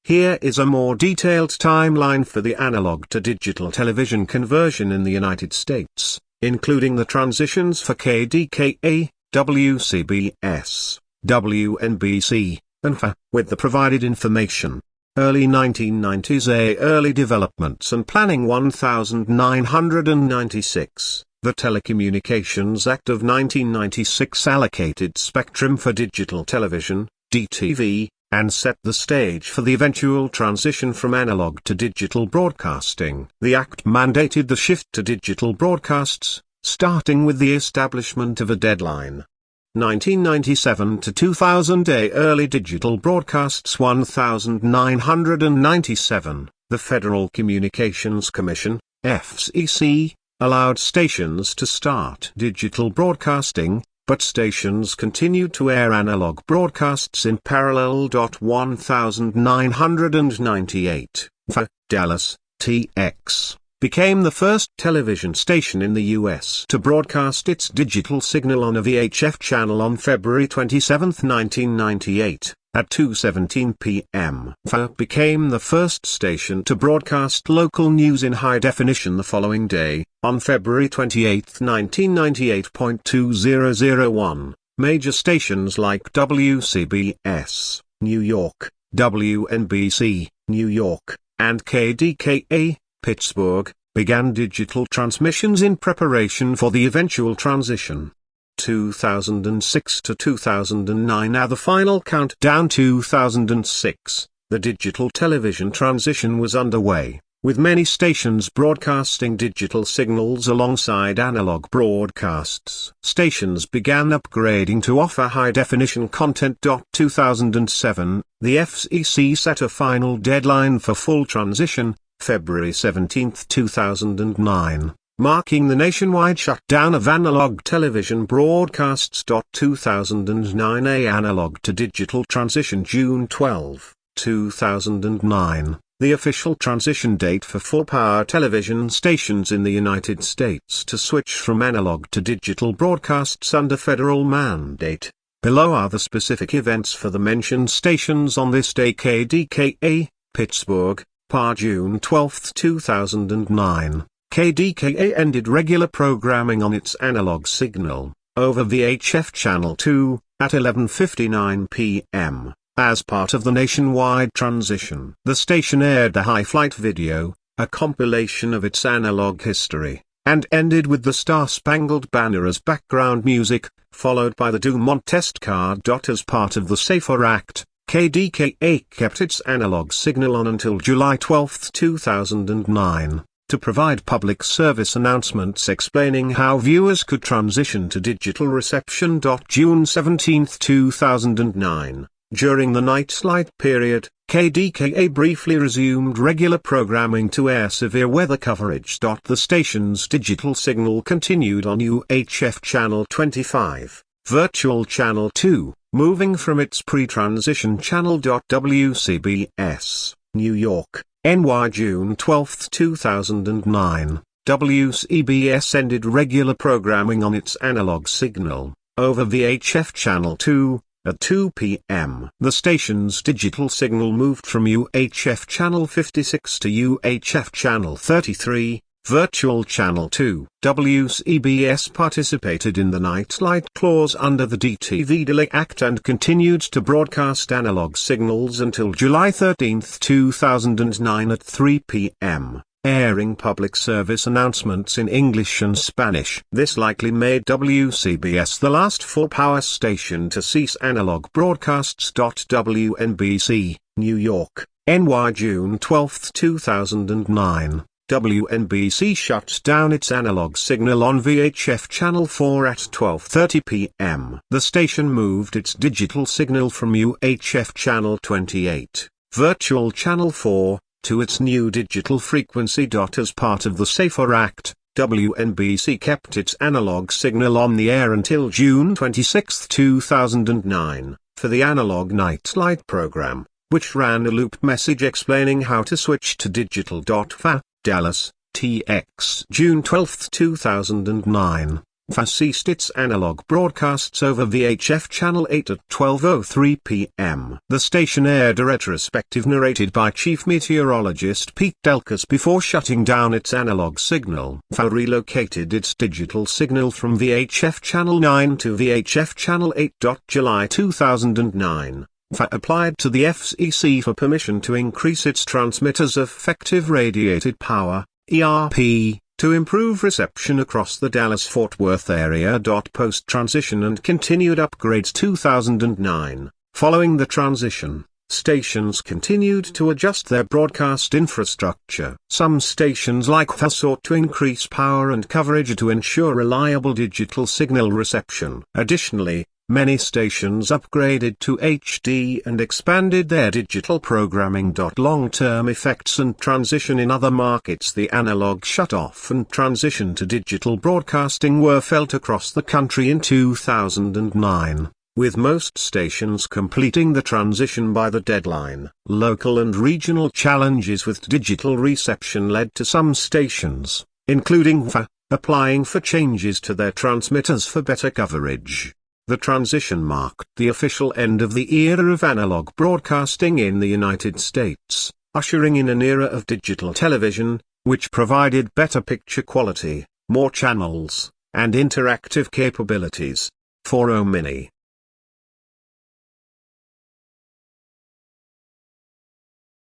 Here is a more detailed timeline for the analog to digital television conversion in the United States, including the transitions for KDKA, WCBS, WNBC, and FA, with the provided information. Early 1990s Early developments and planning 1996. The Telecommunications Act of 1996 allocated spectrum for digital television, DTV, and set the stage for the eventual transition from analog to digital broadcasting. The Act mandated the shift to digital broadcasts, starting with the establishment of a deadline. 1997 to 2000 Early digital broadcasts 1997. The Federal Communications Commission, FCC, allowed stations to start digital broadcasting, but stations continued to air analog broadcasts in parallel. 1998, Dallas, TX, became the first television station in the U.S. to broadcast its digital signal on a VHF channel on February 27, 1998, at 2:17 p.m. FA became the first station to broadcast local news in high definition the following day, on February 28, 1998.2001. Major stations like WCBS, New York, WNBC, New York, and KDKA, Pittsburgh, began digital transmissions in preparation for the eventual transition. 2006 to 2009 are the final countdown. 2006, the digital television transition was underway, with many stations broadcasting digital signals alongside analog broadcasts. Stations began upgrading to offer high-definition content. 2007, the FCC set a final deadline for full transition, February 17, 2009. Marking the nationwide shutdown of analog television broadcasts. 2009 analog to digital transition June 12, 2009, the official transition date for full-power television stations in the United States to switch from analog to digital broadcasts under federal mandate. Below are the specific events for the mentioned stations on this day. KDKA, Pittsburgh, PA June 12, 2009. KDKA ended regular programming on its analog signal, over VHF Channel 2, at 11:59 p.m., as part of the nationwide transition. The station aired the High Flight video, a compilation of its analog history, and ended with the Star-Spangled Banner as background music, followed by the Dumont test card. As part of the SAFER Act, KDKA kept its analog signal on until July 12, 2009. To provide public service announcements explaining how viewers could transition to digital reception. June 17, 2009, during the nightlight period, KDKA briefly resumed regular programming to air severe weather coverage. The station's digital signal continued on UHF Channel 25, Virtual Channel 2, moving from its pre-transition channel. WCBS, New York, NY June 12, 2009, WCBS ended regular programming on its analog signal, over VHF Channel 2, at 2 p.m. The station's digital signal moved from UHF Channel 56 to UHF Channel 33, Virtual Channel 2. WCBS participated in the Nightlight Clause under the DTV Delay Act and continued to broadcast analog signals until July 13, 2009 at 3 p.m., airing public service announcements in English and Spanish. This likely made WCBS the last full-power station to cease analog broadcasts. WNBC, New York, NY June 12, 2009. WNBC shut down its analog signal on VHF Channel 4 at 12:30 p.m. The station moved its digital signal from UHF Channel 28, Virtual Channel 4, to its new digital frequency. As part of the SAFER Act, WNBC kept its analog signal on the air until June 26, 2009, for the Analog Nightlight program, which ran a loop message explaining how to switch to digital. FA, Dallas, TX. June 12, 2009. FA ceased its analog broadcasts over VHF Channel 8 at 12:03 p.m. The station aired a retrospective narrated by Chief Meteorologist Pete Delkus before shutting down its analog signal. FA relocated its digital signal from VHF Channel 9 to VHF Channel 8. July 2009. FA applied to the FCC for permission to increase its transmitter's effective radiated power, ERP, to improve reception across the Dallas-Fort Worth area. Post-transition and continued upgrades 2009. Following the transition, stations continued to adjust their broadcast infrastructure. Some stations like FA sought to increase power and coverage to ensure reliable digital signal reception. Additionally, many stations upgraded to HD and expanded their digital programming. Long-term effects and transition in other markets. The analog shut-off and transition to digital broadcasting were felt across the country in 2009, with most stations completing the transition by the deadline. Local and regional challenges with digital reception led to some stations, including FA, applying for changes to their transmitters for better coverage. The transition marked the official end of the era of analog broadcasting in the United States, ushering in an era of digital television, which provided better picture quality, more channels, and interactive capabilities. For OMINI,